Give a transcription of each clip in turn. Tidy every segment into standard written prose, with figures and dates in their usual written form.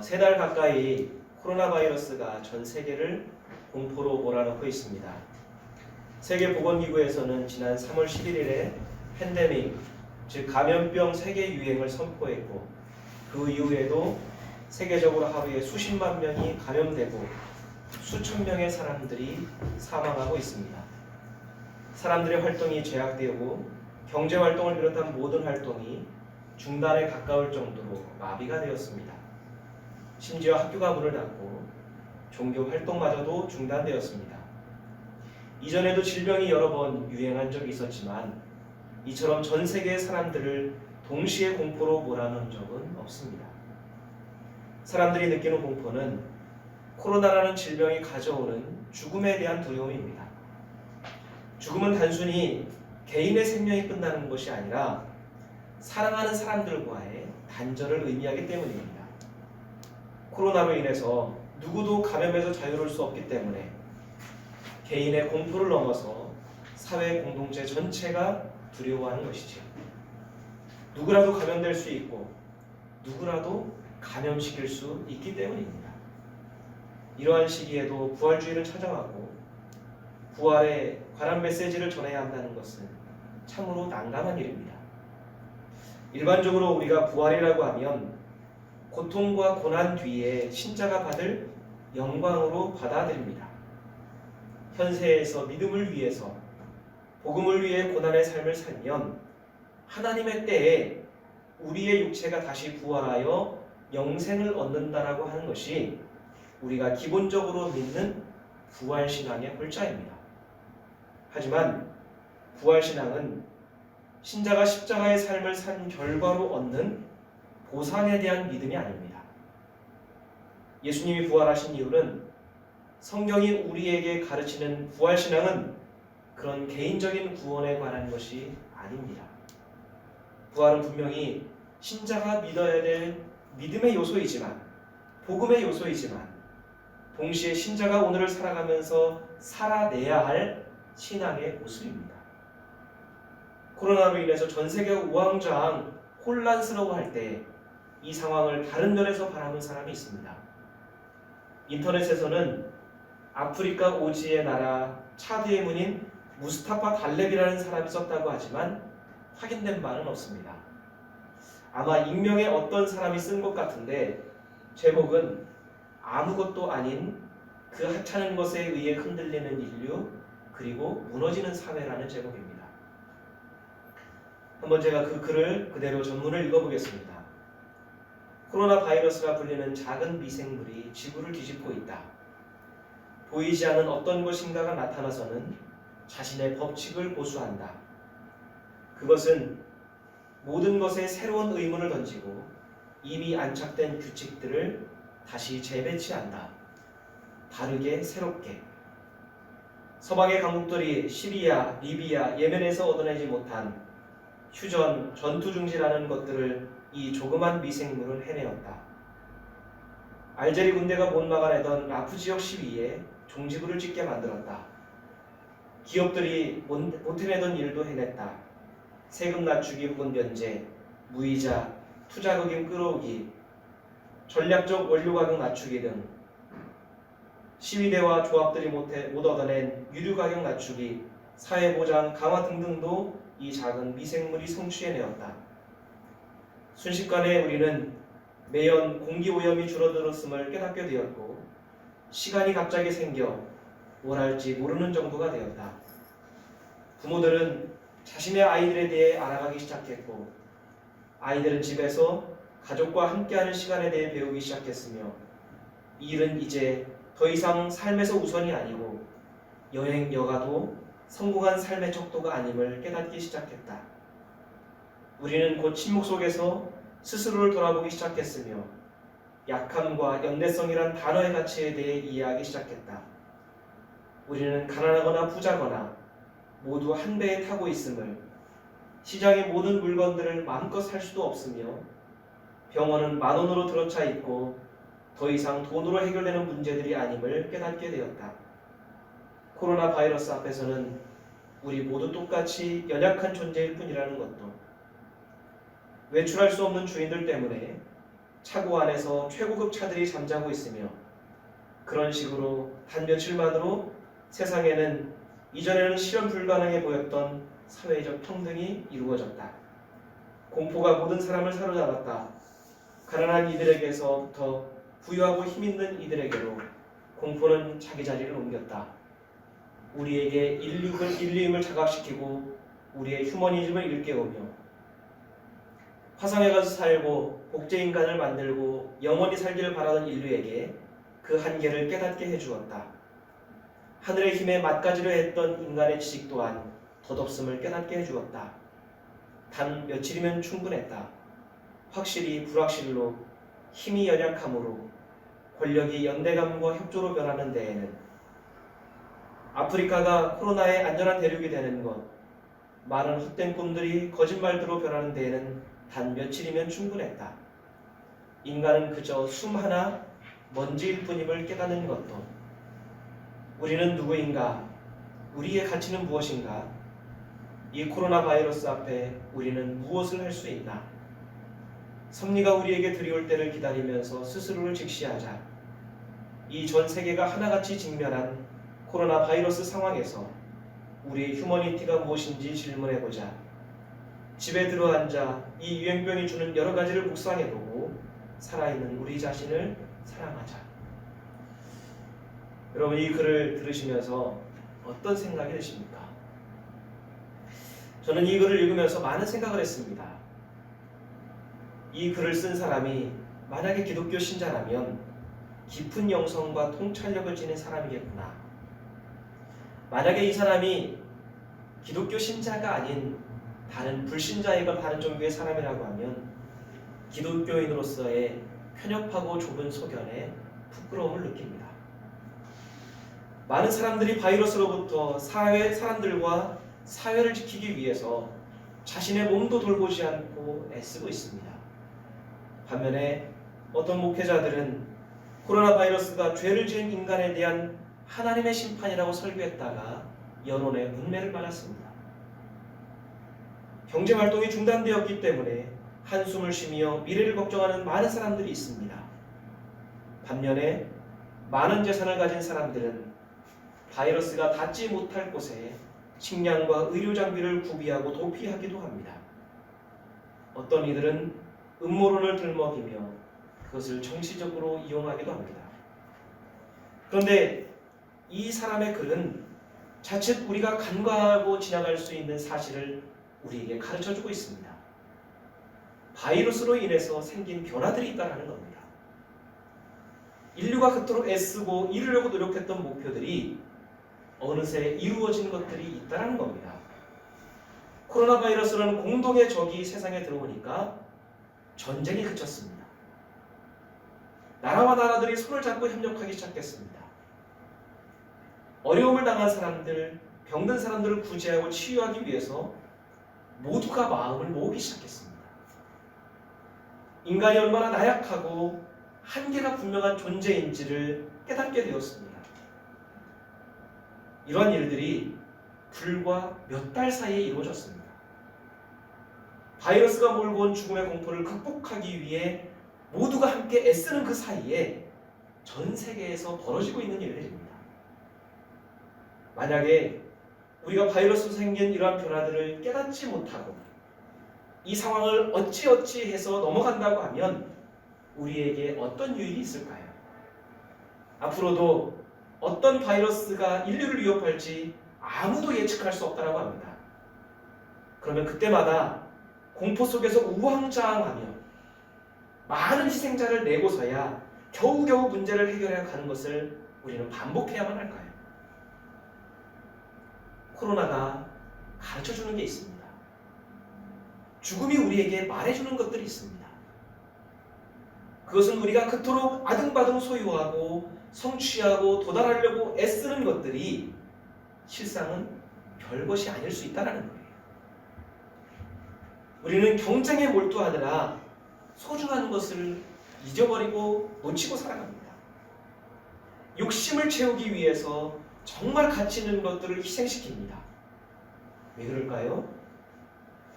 3달 가까이 코로나 바이러스가 전 세계를 공포로 몰아넣고 있습니다. 세계보건기구에서는 지난 3월 11일에 팬데믹, 즉 감염병 세계 유행을 선포했고, 그 이후에도 세계적으로 하루에 수십만 명이 감염되고 수천 명의 사람들이 사망하고 있습니다. 사람들의 활동이 제약되고 경제 활동을 비롯한 모든 활동이 중단에 가까울 정도로 마비가 되었습니다. 심지어 학교가 문을 닫고 종교 활동마저도 중단되었습니다. 이전에도 질병이 여러 번 유행한 적이 있었지만 이처럼 전 세계의 사람들을 동시에 공포로 몰아넣은 적은 없습니다. 사람들이 느끼는 공포는 코로나라는 질병이 가져오는 죽음에 대한 두려움입니다. 죽음은 단순히 개인의 생명이 끝나는 것이 아니라 사랑하는 사람들과의 단절을 의미하기 때문입니다. 코로나로 인해서 누구도 감염에서 자유로울 수 없기 때문에 개인의 공포를 넘어서 사회 공동체 전체가 두려워하는 것이죠. 누구라도 감염될 수 있고 누구라도 감염시킬 수 있기 때문입니다. 이러한 시기에도 부활주의를 찾아가고 부활에 관한 메시지를 전해야 한다는 것은 참으로 난감한 일입니다. 일반적으로 우리가 부활이라고 하면 고통과 고난 뒤에 신자가 받을 영광으로 받아들입니다. 현세에서 믿음을 위해서 복음을 위해 고난의 삶을 살면 하나님의 때에 우리의 육체가 다시 부활하여 영생을 얻는다라고 하는 것이 우리가 기본적으로 믿는 부활신앙의 골자입니다. 하지만 부활신앙은 신자가 십자가의 삶을 산 결과로 얻는 보상에 대한 믿음이 아닙니다. 예수님이 부활하신 이유는 성경이 우리에게 가르치는 부활신앙은 그런 개인적인 구원에 관한 것이 아닙니다. 부활은 분명히 신자가 믿어야 될 믿음의 요소이지만, 복음의 요소이지만 동시에 신자가 오늘을 살아가면서 살아내야 할 신앙의 모습입니다. 코로나로 인해서 전 세계가 우왕좌왕 혼란스러워할 때 이 상황을 다른 면에서 바라본 사람이 있습니다. 인터넷에서는 아프리카 오지의 나라 차드의 문인 무스타파 달렙이라는 사람이 썼다고 하지만 확인된 바는 없습니다. 아마 익명의 어떤 사람이 쓴 것 같은데 제목은 아무것도 아닌 그 하찮은 것에 의해 흔들리는 인류 그리고 무너지는 사회라는 제목입니다. 한번 제가 그 글을 그대로 전문을 읽어보겠습니다. 코로나 바이러스가 불리는 작은 미생물이 지구를 뒤집고 있다. 보이지 않는 어떤 것인가가 나타나서는 자신의 법칙을 고수한다. 그것은 모든 것에 새로운 의문을 던지고 이미 안착된 규칙들을 다시 재배치한다. 다르게 새롭게. 서방의 강국들이 시리아, 리비아, 예멘에서 얻어내지 못한 휴전, 전투중지라는 것들을 이 조그만 미생물은 해내었다. 알제리 군대가 못 막아내던 라프 지역 시위에 종지부를 찍게 만들었다. 기업들이 못 해내던 일도 해냈다. 세금 낮추기 혹은 면제, 무이자, 투자금융 끌어오기, 전략적 원료 가격 낮추기 등 시위대와 조합들이 못 얻어낸 유류 가격 낮추기, 사회보장 강화 등등도 이 작은 미생물이 성취해내었다. 순식간에 우리는 매연 공기오염이 줄어들었음을 깨닫게 되었고 시간이 갑자기 생겨 뭘 할지 모르는 정도가 되었다. 부모들은 자신의 아이들에 대해 알아가기 시작했고 아이들은 집에서 가족과 함께하는 시간에 대해 배우기 시작했으며 일은 이제 더 이상 삶에서 우선이 아니고 여행, 여가도 성공한 삶의 척도가 아님을 깨닫기 시작했다. 우리는 곧 침묵 속에서 스스로를 돌아보기 시작했으며 약함과 연대성이란 단어의 가치에 대해 이해하기 시작했다. 우리는 가난하거나 부자거나 모두 한 배에 타고 있음을, 시장의 모든 물건들을 마음껏 살 수도 없으며 병원은 10,000원으로 들어차 있고 더 이상 돈으로 해결되는 문제들이 아님을 깨닫게 되었다. 코로나 바이러스 앞에서는 우리 모두 똑같이 연약한 존재일 뿐이라는 것도, 외출할 수 없는 주인들 때문에 차고 안에서 최고급 차들이 잠자고 있으며 그런 식으로 단 며칠만으로 세상에는 이전에는 실현 불가능해 보였던 사회적 평등이 이루어졌다. 공포가 모든 사람을 사로잡았다. 가난한 이들에게서부터 부유하고 힘있는 이들에게로 공포는 자기 자리를 옮겼다. 우리에게 인류임을 자각시키고 우리의 휴머니즘을 일깨우며 화성에 가서 살고 복제인간을 만들고 영원히 살기를 바라던 인류에게 그 한계를 깨닫게 해주었다. 하늘의 힘에 맞가지려 했던 인간의 지식 또한 덧없음을 깨닫게 해주었다. 단 며칠이면 충분했다. 확실히 불확실로 힘이 연약함으로 권력이 연대감과 협조로 변하는 데에는 아프리카가 코로나의 안전한 대륙이 되는 것, 많은 헛된 꿈들이 거짓말들로 변하는 데에는 단 며칠이면 충분했다. 인간은 그저 숨 하나 먼지일 뿐임을 깨닫는 것도 우리는 누구인가? 우리의 가치는 무엇인가? 이 코로나 바이러스 앞에 우리는 무엇을 할 수 있나? 섭리가 우리에게 들이올 때를 기다리면서 스스로를 직시하자. 이 전 세계가 하나같이 직면한 코로나 바이러스 상황에서 우리의 휴머니티가 무엇인지 질문해보자. 집에 들어앉아 이 유행병이 주는 여러 가지를 묵상해보고 살아있는 우리 자신을 사랑하자. 여러분, 이 글을 들으시면서 어떤 생각이 드십니까? 저는 이 글을 읽으면서 많은 생각을 했습니다. 이 글을 쓴 사람이 만약에 기독교 신자라면 깊은 영성과 통찰력을 지닌 사람이겠구나. 만약에 이 사람이 기독교 신자가 아닌 다른 불신자이건 다른 종교의 사람이라고 하면 기독교인으로서의 편협하고 좁은 소견에 부끄러움을 느낍니다. 많은 사람들이 바이러스로부터 사람들과 사회를 지키기 위해서 자신의 몸도 돌보지 않고 애쓰고 있습니다. 반면에 어떤 목회자들은 코로나 바이러스가 죄를 지은 인간에 대한 하나님의 심판이라고 설교했다가 여론의 문매를 맞았습니다. 경제활동이 중단되었기 때문에 한숨을 쉬며 미래를 걱정하는 많은 사람들이 있습니다. 반면에 많은 재산을 가진 사람들은 바이러스가 닿지 못할 곳에 식량과 의료 장비를 구비하고 도피하기도 합니다. 어떤 이들은 음모론을 들먹이며 그것을 정치적으로 이용하기도 합니다. 그런데 이 사람의 글은 자칫 우리가 간과하고 지나갈 수 있는 사실을 우리에게 가르쳐주고 있습니다. 바이러스로 인해서 생긴 변화들이 있다는 겁니다. 인류가 그토록 애쓰고 이루려고 노력했던 목표들이 어느새 이루어진 것들이 있다는 겁니다. 코로나 바이러스라는 공동의 적이 세상에 들어오니까 전쟁이 그쳤습니다. 나라와 나라들이 손을 잡고 협력하기 시작했습니다. 어려움을 당한 사람들, 병든 사람들을 구제하고 치유하기 위해서 모두가 마음을 모으기 시작했습니다. 인간이 얼마나 나약하고 한계가 분명한 존재인지를 깨닫게 되었습니다. 이러한 일들이 불과 몇 달 사이에 이루어졌습니다. 바이러스가 몰고 온 죽음의 공포를 극복하기 위해 모두가 함께 애쓰는 그 사이에 전 세계에서 벌어지고 있는 일들입니다. 만약에 우리가 바이러스로 생긴 이러한 변화들을 깨닫지 못하고 이 상황을 어찌어찌 해서 넘어간다고 하면 우리에게 어떤 유익이 있을까요? 앞으로도 어떤 바이러스가 인류를 위협할지 아무도 예측할 수 없다고 합니다. 그러면 그때마다 공포 속에서 우왕좌왕하며 많은 희생자를 내고서야 겨우겨우 문제를 해결해 가는 것을 우리는 반복해야만 할까요? 코로나가 가르쳐주는 게 있습니다. 죽음이 우리에게 말해주는 것들이 있습니다. 그것은 우리가 그토록 아등바등 소유하고 성취하고 도달하려고 애쓰는 것들이 실상은 별것이 아닐 수 있다는 거예요. 우리는 경쟁에 몰두하느라 소중한 것을 잊어버리고 놓치고 살아갑니다. 욕심을 채우기 위해서 정말 가치 있는 것들을 희생시킵니다. 왜 그럴까요?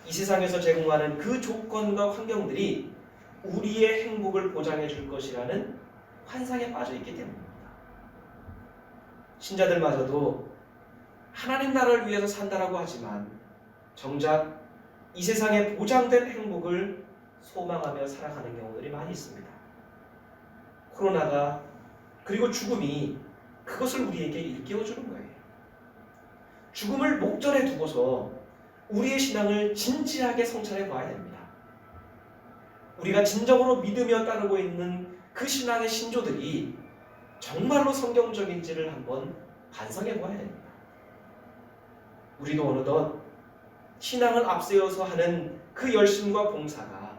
이 세상에서 제공하는 그 조건과 환경들이 우리의 행복을 보장해 줄 것이라는 환상에 빠져 있기 때문입니다. 신자들마저도 하나님 나라를 위해서 산다라고 하지만 정작 이 세상에 보장된 행복을 소망하며 살아가는 경우들이 많이 있습니다. 코로나가 그리고 죽음이 그것을 우리에게 일깨워주는 거예요. 죽음을 목전에 두고서 우리의 신앙을 진지하게 성찰해 봐야 됩니다. 우리가 진정으로 믿으며 따르고 있는 그 신앙의 신조들이 정말로 성경적인지를 한번 반성해 봐야 됩니다. 우리도 어느덧 신앙을 앞세워서 하는 그 열심과 봉사가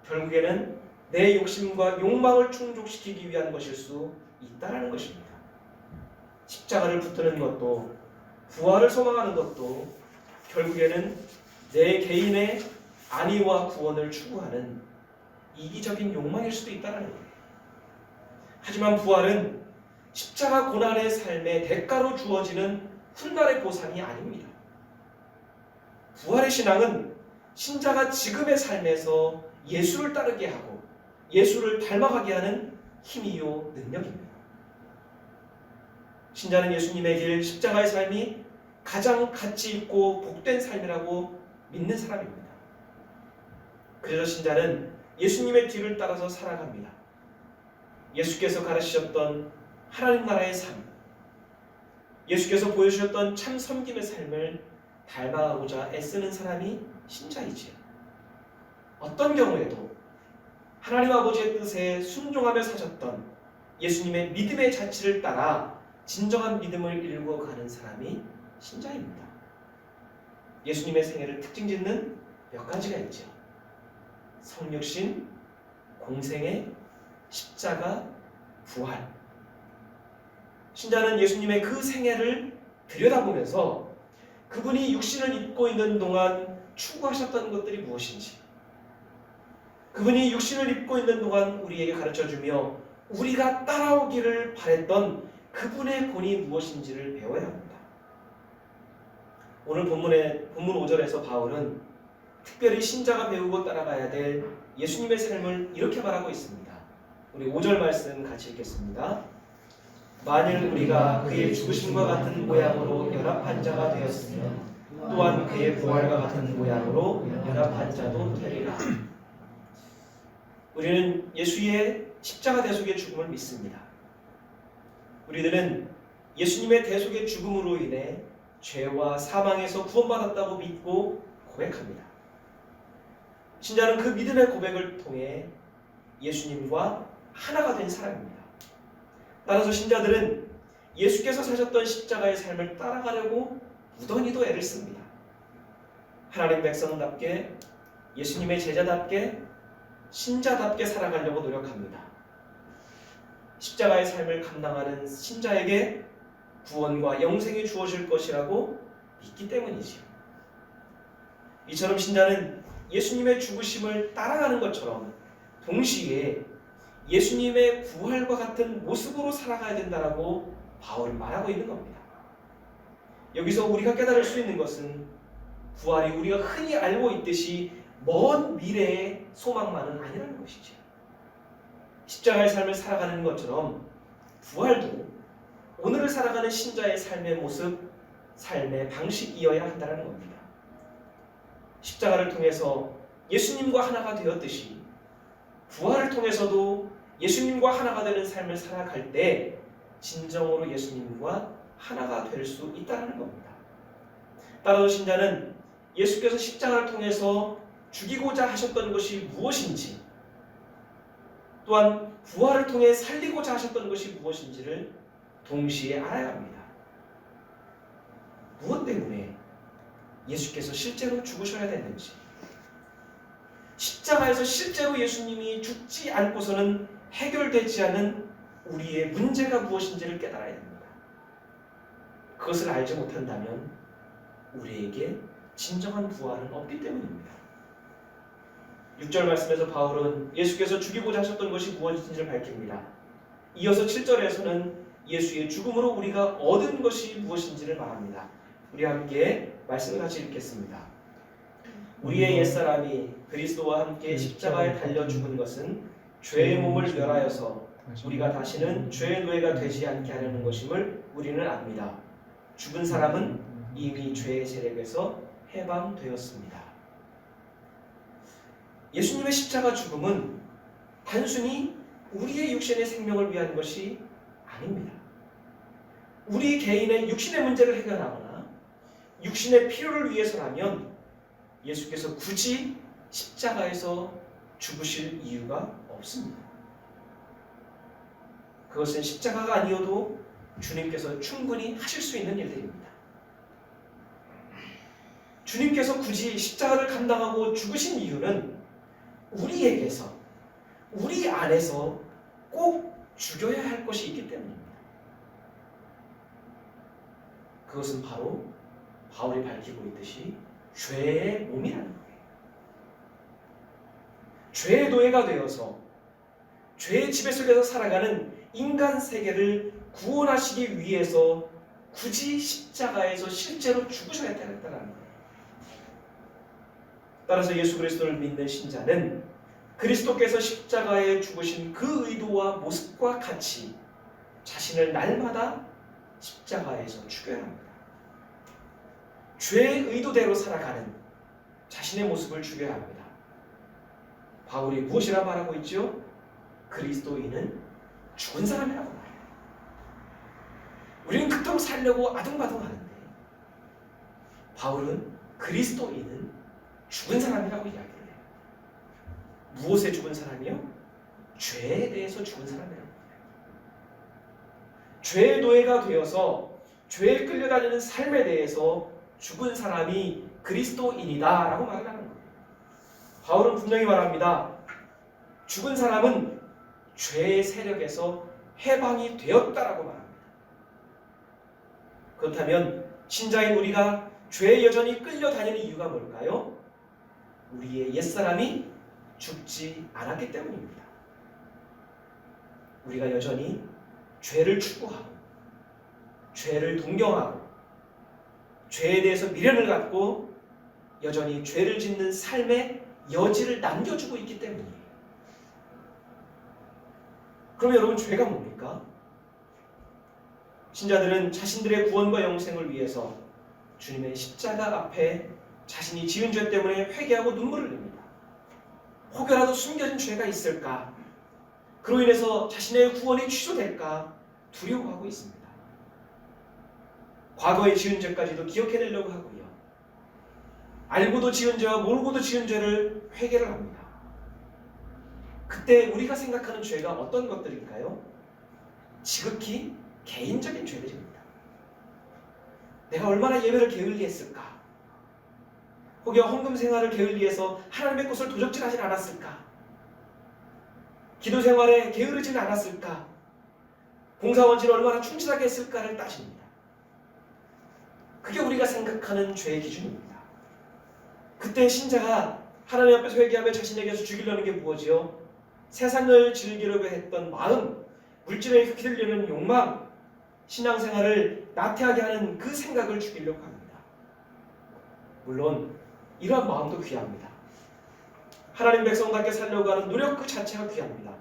결국에는 내 욕심과 욕망을 충족시키기 위한 것일 수 있다는 것입니다. 십자가를 붙드는 것도 부활을 소망하는 것도 결국에는 내 개인의 안위와 구원을 추구하는 이기적인 욕망일 수도 있다는 거예요. 하지만 부활은 십자가 고난의 삶의 대가로 주어지는 훗날의 보상이 아닙니다. 부활의 신앙은 신자가 지금의 삶에서 예수를 따르게 하고 예수를 닮아가게 하는 힘이요 능력입니다. 신자는 예수님의 길 십자가의 삶이 가장 가치 있고 복된 삶이라고 믿는 사람입니다. 그래서 신자는 예수님의 뒤를 따라서 살아갑니다. 예수께서 가르치셨던 하나님 나라의 삶, 예수께서 보여주셨던 참 섬김의 삶을 닮아가고자 애쓰는 사람이 신자이지요. 어떤 경우에도 하나님 아버지의 뜻에 순종하며 사셨던 예수님의 믿음의 자취를 따라 진정한 믿음을 이루어가는 사람이 신자입니다. 예수님의 생애를 특징짓는 몇 가지가 있죠. 성육신, 공생애, 십자가, 부활. 신자는 예수님의 그 생애를 들여다보면서 그분이 육신을 입고 있는 동안 추구하셨던 것들이 무엇인지, 그분이 육신을 입고 있는 동안 우리에게 가르쳐주며 우리가 따라오기를 바랬던 그분의 본이 무엇인지를 배워야 합니다. 오늘 본문 5절에서 바울은 특별히 신자가 배우고 따라가야 될 예수님의 삶을 이렇게 말하고 있습니다. 우리 5절 말씀 같이 읽겠습니다. 만일 우리가 그의 죽으심과 같은 모양으로 연합한 자가 되었으면 또한 그의 부활과 같은 모양으로 연합한 자도 되리라. 우리는 예수의 십자가 대속의 죽음을 믿습니다. 우리들은 예수님의 대속의 죽음으로 인해 죄와 사망에서 구원받았다고 믿고 고백합니다. 신자는 그 믿음의 고백을 통해 예수님과 하나가 된 사람입니다. 따라서 신자들은 예수께서 사셨던 십자가의 삶을 따라가려고 무던히도 애를 씁니다. 하나님 백성답게, 예수님의 제자답게, 신자답게 살아가려고 노력합니다. 십자가의 삶을 감당하는 신자에게 구원과 영생이 주어질 것이라고 믿기 때문이지요. 이처럼 신자는 예수님의 죽으심을 따라가는 것처럼 동시에 예수님의 부활과 같은 모습으로 살아가야 된다라고 바울이 말하고 있는 겁니다. 여기서 우리가 깨달을 수 있는 것은 부활이 우리가 흔히 알고 있듯이 먼 미래의 소망만은 아니라는 것이죠. 십자가의 삶을 살아가는 것처럼 부활도 오늘을 살아가는 신자의 삶의 모습, 삶의 방식이어야 한다는 겁니다. 십자가를 통해서 예수님과 하나가 되었듯이 부활을 통해서도 예수님과 하나가 되는 삶을 살아갈 때 진정으로 예수님과 하나가 될 수 있다는 겁니다. 따라서 신자는 예수께서 십자가를 통해서 죽이고자 하셨던 것이 무엇인지, 또한 부활을 통해 살리고자 하셨던 것이 무엇인지를 동시에 알아야 합니다. 무엇 때문에 예수께서 실제로 죽으셔야 됐는지, 십자가에서 실제로 예수님이 죽지 않고서는 해결되지 않은 우리의 문제가 무엇인지를 깨달아야 됩니다. 그것을 알지 못한다면 우리에게 진정한 부활은 없기 때문입니다. 6절 말씀에서 바울은 예수께서 죽이고자 하셨던 것이 무엇인지를 밝힙니다. 이어서 7절에서는 예수의 죽음으로 우리가 얻은 것이 무엇인지를 말합니다. 우리 함께 말씀을 같이 읽겠습니다. 우리의 옛사람이 그리스도와 함께 십자가에 달려 죽은 것은 죄의 몸을 멸하여서 우리가 다시는 죄의 노예가 되지 않게 하려는 것임을 우리는 압니다. 죽은 사람은 이미 죄의 세력에서 해방되었습니다. 예수님의 십자가 죽음은 단순히 우리의 육신의 생명을 위한 것이 아닙니다. 우리 개인의 육신의 문제를 해결하거나 육신의 필요를 위해서라면 예수께서 굳이 십자가에서 죽으실 이유가 없습니다. 그것은 십자가가 아니어도 주님께서 충분히 하실 수 있는 일들입니다. 주님께서 굳이 십자가를 감당하고 죽으신 이유는 우리에게서, 우리 안에서 꼭 죽여야 할 것이 있기 때문입니다. 그것은 바로 바울이 밝히고 있듯이 죄의 몸이라는 거예요. 죄의 노예가 되어서 죄의 지배 속에서 살아가는 인간 세계를 구원하시기 위해서 굳이 십자가에서 실제로 죽으셔야겠다는 거예요. 따라서 예수 그리스도를 믿는 신자는 그리스도께서 십자가에 죽으신 그 의도와 모습과 같이 자신을 날마다 십자가에서 죽여야 합니다. 죄의 의도대로 살아가는 자신의 모습을 죽여야 합니다. 바울이 무엇이라 말하고 있죠? 그리스도인은 죽은 사람이라고 말해요. 우리는 그토록 살려고 아둥바둥하는데 바울은 그리스도인은 죽은 사람이라고 이야기를 해요. 무엇에 죽은 사람이요? 죄에 대해서 죽은 사람이라고 해요. 죄의 노예가 되어서 죄에 끌려다니는 삶에 대해서 죽은 사람이 그리스도인이다 라고 말을 하는 거예요. 바울은 분명히 말합니다. 죽은 사람은 죄의 세력에서 해방이 되었다라고 말합니다. 그렇다면 신자인 우리가 죄에 여전히 끌려다니는 이유가 뭘까요? 우리의 옛사람이 죽지 않았기 때문입니다. 우리가 여전히 죄를 추구하고 죄를 동경하고 죄에 대해서 미련을 갖고 여전히 죄를 짓는 삶의 여지를 남겨주고 있기 때문이에요. 그럼 여러분 죄가 뭡니까? 신자들은 자신들의 구원과 영생을 위해서 주님의 십자가 앞에 자신이 지은 죄 때문에 회개하고 눈물을 냅니다. 혹여라도 숨겨진 죄가 있을까? 그로 인해서 자신의 구원이 취소될까 두려워하고 있습니다. 과거에 지은 죄까지도 기억해내려고 하고요. 알고도 지은 죄와 모르고도 지은 죄를 회개를 합니다. 그때 우리가 생각하는 죄가 어떤 것들일까요? 지극히 개인적인 죄들입니다. 내가 얼마나 예배를 게을리했을까? 혹여 헌금 생활을 게을리해서 하나님의 것을 도적질하지 않았을까? 기도 생활에 게으르지는 않았을까? 봉사원지를 얼마나 충실하게 했을까를 따집니다. 그게 우리가 생각하는 죄의 기준입니다. 그때 신자가 하나님 앞에서 회개하며 자신에게서 죽이려는 게 무엇이요? 세상을 즐기려고 했던 마음, 물질에 휘둘리는 욕망, 신앙생활을 나태하게 하는 그 생각을 죽이려고 합니다. 물론 이러한 마음도 귀합니다. 하나님 백성답게 살려고 하는 노력 그 자체가 귀합니다.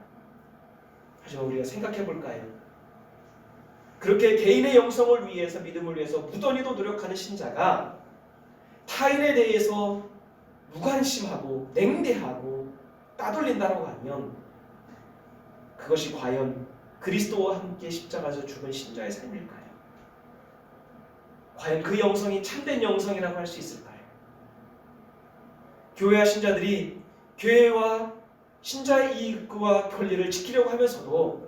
하지만 우리가 생각해 볼까요? 그렇게 개인의 영성을 위해서, 믿음을 위해서 무던히도 노력하는 신자가 타인에 대해서 무관심하고 냉대하고 따돌린다고 하면 그것이 과연 그리스도와 함께 십자가에서 죽은 신자의 삶일까요? 과연 그 영성이 참된 영성이라고 할 수 있을까요? 교회와 신자들이 교회와 신자의 이익과 권리를 지키려고 하면서도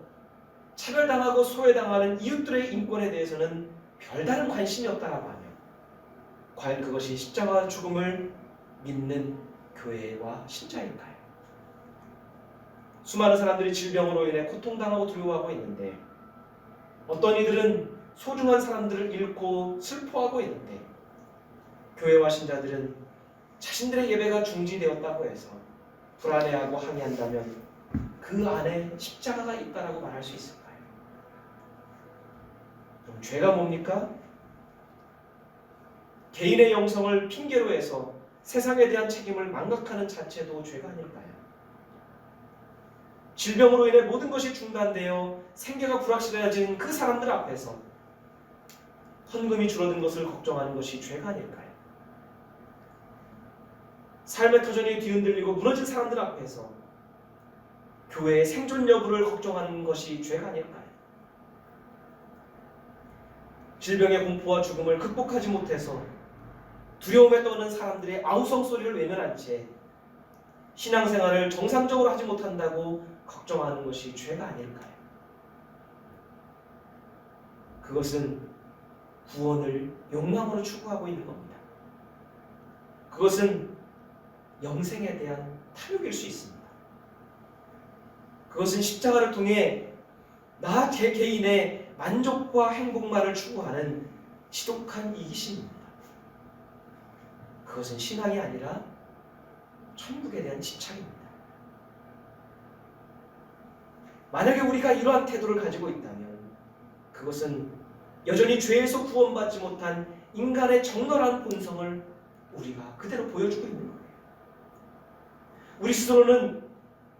차별당하고 소외당하는 이웃들의 인권에 대해서는 별다른 관심이 없다라고 하면 과연 그것이 십자가 죽음을 믿는 교회와 신자일까요? 수많은 사람들이 질병으로 인해 고통당하고 두려워하고 있는데 어떤 이들은 소중한 사람들을 잃고 슬퍼하고 있는데 교회와 신자들은 자신들의 예배가 중지되었다고 해서 불안해하고 항의한다면 그 안에 십자가가 있다라고 말할 수 있을까요? 그럼 죄가 뭡니까? 개인의 영성을 핑계로 해서 세상에 대한 책임을 망각하는 자체도 죄가 아닐까요? 질병으로 인해 모든 것이 중단되어 생계가 불확실해진 그 사람들 앞에서 헌금이 줄어든 것을 걱정하는 것이 죄가 아닐까요? 삶의 터전이 뒤흔들리고 무너진 사람들 앞에서 교회의 생존 여부를 걱정하는 것이 죄가 아닐까요? 질병의 공포와 죽음을 극복하지 못해서 두려움에 떠는 사람들의 아우성 소리를 외면한 채 신앙생활을 정상적으로 하지 못한다고 걱정하는 것이 죄가 아닐까요? 그것은 구원을 욕망으로 추구하고 있는 겁니다. 그것은 영생에 대한 탐욕일 수 있습니다. 그것은 십자가를 통해 나 제 개인의 만족과 행복만을 추구하는 지독한 이기심입니다. 그것은 신앙이 아니라 천국에 대한 집착입니다. 만약에 우리가 이러한 태도를 가지고 있다면 그것은 여전히 죄에서 구원받지 못한 인간의 적나라한 본성을 우리가 그대로 보여주고 있는 거예요. 우리 스스로는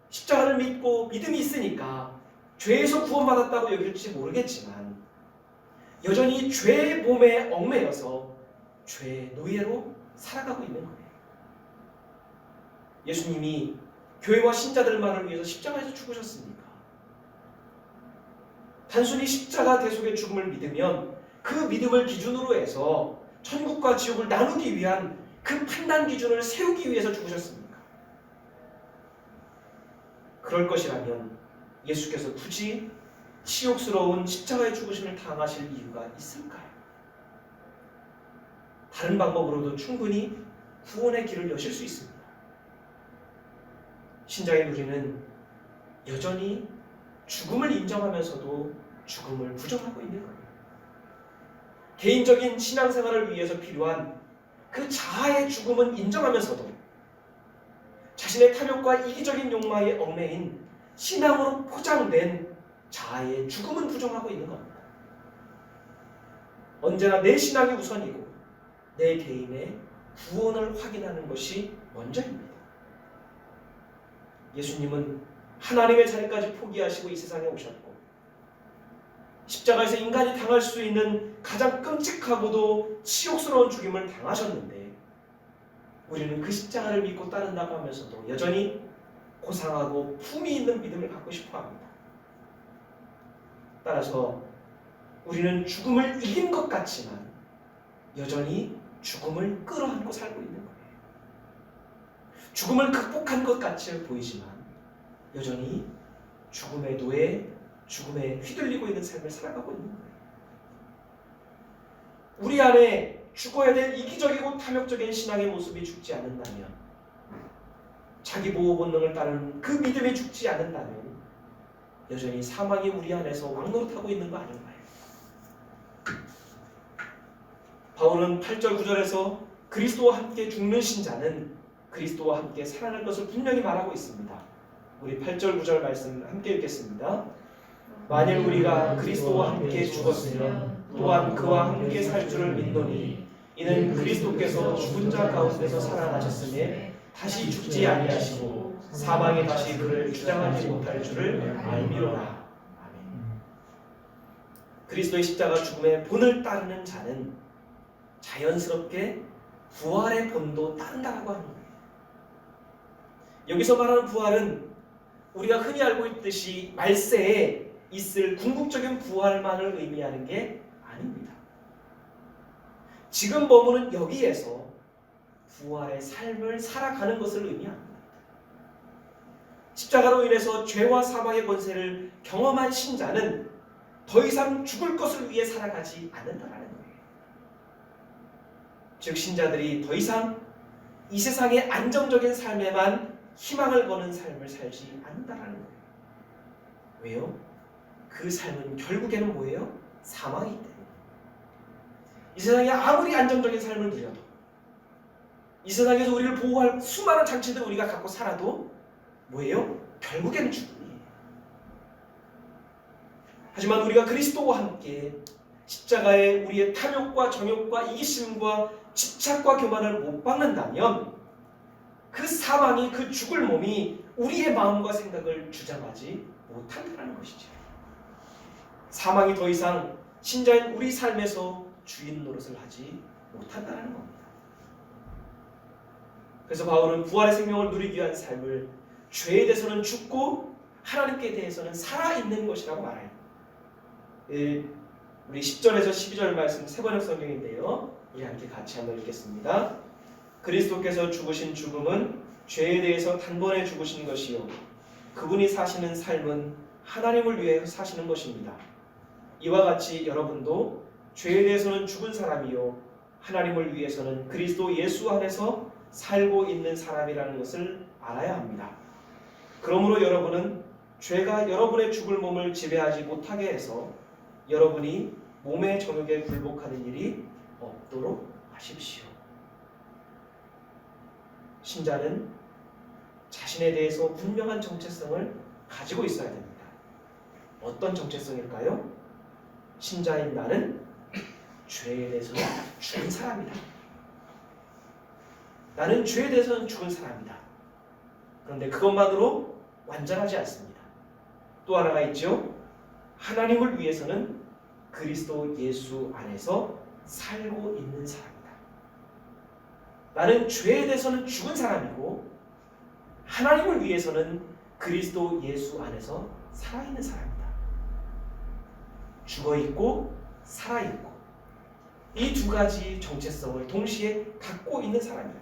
십자가를 믿고 믿음이 있으니까 죄에서 구원받았다고 여길지 모르겠지만 여전히 죄의 몸에 얽매여서 죄의 노예로 살아가고 있는 거예요. 예수님이 교회와 신자들만을 위해서 십자가에서 죽으셨습니까? 단순히 십자가 대속의 죽음을 믿으면 그 믿음을 기준으로 해서 천국과 지옥을 나누기 위한 그 판단 기준을 세우기 위해서 죽으셨습니까? 그럴 것이라면 예수께서 굳이 치욕스러운 십자가의 죽으심을 당하실 이유가 있을까요? 다른 방법으로도 충분히 구원의 길을 여실 수 있습니다. 신자인 우리는 여전히 죽음을 인정하면서도 죽음을 부정하고 있는 거예요. 개인적인 신앙생활을 위해서 필요한 그 자아의 죽음은 인정하면서도 자신의 탐욕과 이기적인 욕망에 얽매인 신앙으로 포장된 자아의 죽음은 부정하고 있는 겁니다. 언제나 내 신앙이 우선이고 내 개인의 구원을 확인하는 것이 먼저입니다. 예수님은 하나님의 자리까지 포기하시고 이 세상에 오셨고 십자가에서 인간이 당할 수 있는 가장 끔찍하고도 치욕스러운 죽임을 당하셨는데 우리는 그 십자가를 믿고 따른다고 하면서도 여전히 고상하고 품위 있는 믿음을 갖고 싶어 합니다. 따라서 우리는 죽음을 이긴 것 같지만 여전히 죽음을 끌어안고 살고 있는 거예요. 죽음을 극복한 것 같이 보이지만 여전히 죽음의 노예, 죽음에 휘둘리고 있는 삶을 살아가고 있는 거예요. 우리 안에 죽어야 될 이기적이고 탐욕적인 신앙의 모습이 죽지 않는다면, 자기 보호 본능을 따르는 그 믿음이 죽지 않는다면 여전히 사망이 우리 안에서 왕노릇하고 있는 거 아닌가요? 바울은 8절 9절에서 그리스도와 함께 죽는 신자는 그리스도와 함께 살아날 것을 분명히 말하고 있습니다. 우리 8절 9절 말씀 함께 읽겠습니다. 만일 우리가 그리스도와 함께 죽었으면 또한 그와 함께 살 줄을 믿노니 이는 그리스도께서 죽은 자 가운데서 살아나셨으니 다시 죽지 아니하시고 사망이 다시 그를 주장하지 못할 줄을 알미로라. 아멘. 그리스도의 십자가 죽음의 본을 따르는 자는 자연스럽게 부활의 본도 따른다라고 하는 거예요. 여기서 말하는 부활은 우리가 흔히 알고 있듯이 말세에 있을 궁극적인 부활만을 의미하는 게 아닙니다. 지금 머무는 여기에서 부활의 삶을 살아가는 것을 의미합니다. 십자가로 인해서 죄와 사망의 권세를 경험한 신자는 더 이상 죽을 것을 위해 살아가지 않는다라는 거예요. 즉 신자들이 더 이상 이 세상의 안정적인 삶에만 희망을 거는 삶을 살지 않는다라는 거예요. 왜요? 그 삶은 결국에는 뭐예요? 사망이기 때문에. 이 세상에 아무리 안정적인 삶을 누려도, 이 세상에서 우리를 보호할 수많은 장치들 우리가 갖고 살아도 뭐예요? 결국에는 죽음이에요. 하지만 우리가 그리스도와 함께 십자가에 우리의 탐욕과 정욕과 이기심과 집착과 교만을 못 박는다면 그 사망이, 그 죽을 몸이 우리의 마음과 생각을 주장하지 못한다는 것이죠. 사망이 더 이상 신자인 우리 삶에서 주인 노릇을 하지 못한다는 겁니다. 그래서 바울은 부활의 생명을 누리기 위한 삶을 죄에 대해서는 죽고 하나님께 대해서는 살아있는 것이라고 말해요. 우리 10절에서 12절 말씀 세번역 성경인데요. 우리 함께 같이 한번 읽겠습니다. 그리스도께서 죽으신 죽음은 죄에 대해서 단번에 죽으신 것이요 그분이 사시는 삶은 하나님을 위해 사시는 것입니다. 이와 같이 여러분도 죄에 대해서는 죽은 사람이요 하나님을 위해서는 그리스도 예수 안에서 살고 있는 사람이라는 것을 알아야 합니다. 그러므로 여러분은 죄가 여러분의 죽을 몸을 지배하지 못하게 해서 여러분이 몸의 정욕에 굴복하는 일이 없도록 하십시오. 신자는 자신에 대해서 분명한 정체성을 가지고 있어야 됩니다. 어떤 정체성일까요? 신자인 나는 죄에 대해서는 죽은 사람이다. 나는 죄에 대해서는 죽은 사람이다. 그런데 그것만으로 완전하지 않습니다. 또 하나가 있죠. 하나님을 위해서는 그리스도 예수 안에서 살고 있는 사람이다. 나는 죄에 대해서는 죽은 사람이고 하나님을 위해서는 그리스도 예수 안에서 살아있는 사람이다. 죽어있고 살아있고 이 두 가지 정체성을 동시에 갖고 있는 사람이다.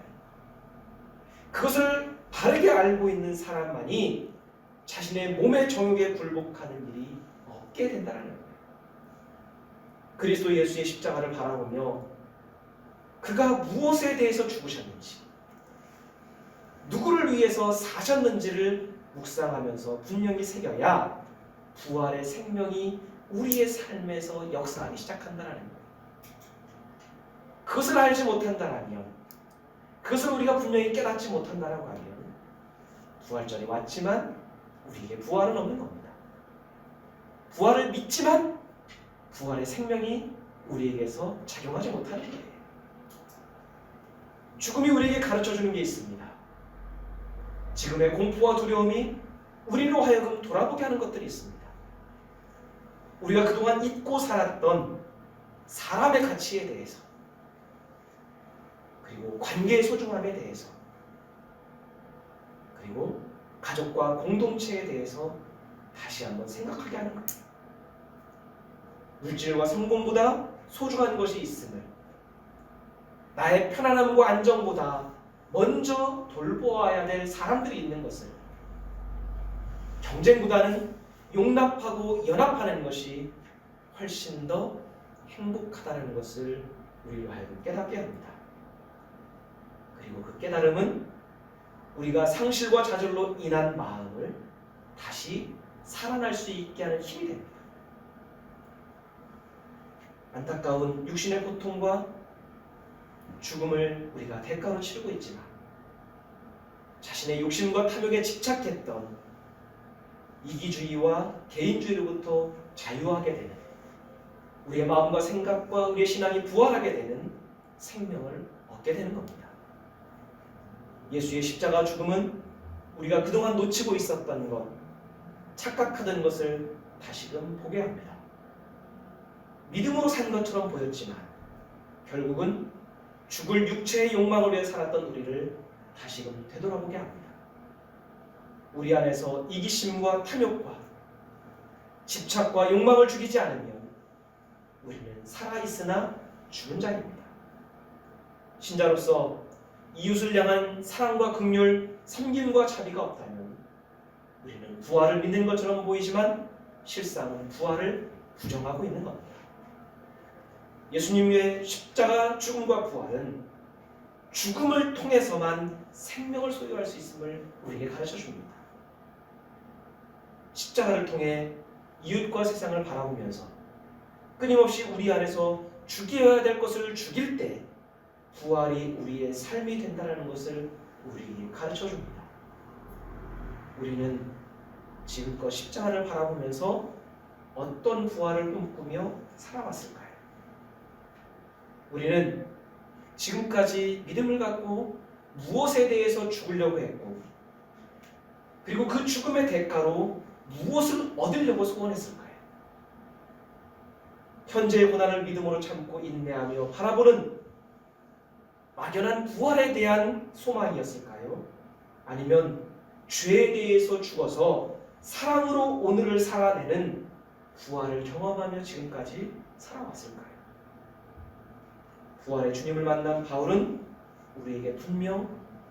그것을 바르게 알고 있는 사람만이 자신의 몸의 정욕에 굴복하는 일이 없게 된다는 거예요. 그리스도 예수의 십자가를 바라보며 그가 무엇에 대해서 죽으셨는지, 누구를 위해서 사셨는지를 묵상하면서 분명히 새겨야 부활의 생명이 우리의 삶에서 역사하기 시작한다는 거예요. 그것을 알지 못한다면, 그것을 우리가 분명히 깨닫지 못한다라고 하면 부활절이 왔지만 우리에게 부활은 없는 겁니다. 부활을 믿지만 부활의 생명이 우리에게서 작용하지 못하는 거예요. 죽음이 우리에게 가르쳐주는 게 있습니다. 지금의 공포와 두려움이 우리로 하여금 돌아보게 하는 것들이 있습니다. 우리가 그동안 잊고 살았던 사람의 가치에 대해서, 그리고 관계의 소중함에 대해서, 그리고 가족과 공동체에 대해서 다시 한번 생각하게 하는 거예요. 물질과 성공보다 소중한 것이 있음을, 나의 편안함과 안정보다 먼저 돌보아야 될 사람들이 있는 것을, 경쟁보다는 용납하고 연합하는 것이 훨씬 더 행복하다는 것을 우리로 하여금 깨닫게 합니다. 그리고 그 깨달음은 우리가 상실과 좌절로 인한 마음을 다시 살아날 수 있게 하는 힘이 됩니다. 안타까운 육신의 고통과 죽음을 우리가 대가로 치르고 있지만 자신의 욕심과 탐욕에 집착했던 이기주의와 개인주의로부터 자유하게 되는, 우리의 마음과 생각과 우리의 신앙이 부활하게 되는 생명을 얻게 되는 겁니다. 예수의 십자가 죽음은 우리가 그동안 놓치고 있었던 것, 착각하던 것을 다시금 보게 합니다. 믿음으로 산 것처럼 보였지만 결국은 죽을 육체의 욕망을 위해 살았던 우리를 다시금 되돌아보게 합니다. 우리 안에서 이기심과 탐욕과 집착과 욕망을 죽이지 않으면 우리는 살아있으나 죽은 자입니다. 신자로서 이웃을 향한 사랑과 긍휼, 섬김과 자비가 없다면 우리는 부활을 믿는 것처럼 보이지만 실상은 부활을 부정하고 있는 겁니다. 예수님의 십자가 죽음과 부활은 죽음을 통해서만 생명을 소유할 수 있음을 우리에게 가르쳐 줍니다. 십자가를 통해 이웃과 세상을 바라보면서 끊임없이 우리 안에서 죽여야 될 것을 죽일 때 부활이 우리의 삶이 된다는 것을 우리에게 가르쳐 줍니다. 우리는 지금껏 십자가를 바라보면서 어떤 부활을 꿈꾸며 살아왔을까요? 우리는 지금까지 믿음을 갖고 무엇에 대해서 죽으려고 했고 그리고 그 죽음의 대가로 무엇을 얻으려고 소원했을까요? 현재의 고난을 믿음으로 참고 인내하며 바라보는 막연한 부활에 대한 소망이었을까요? 아니면 죄에 대해서 죽어서 사랑으로 오늘을 살아내는 부활을 경험하며 지금까지 살아왔을까요? 부활의 주님을 만난 바울은 우리에게 분명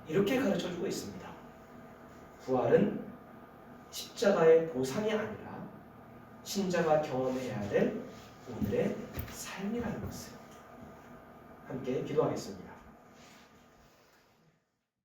이렇게 가르쳐주고 있습니다. 부활은 십자가의 보상이 아니라 신자가 경험해야 될 오늘의 삶이라는 것을 함께 기도하겠습니다.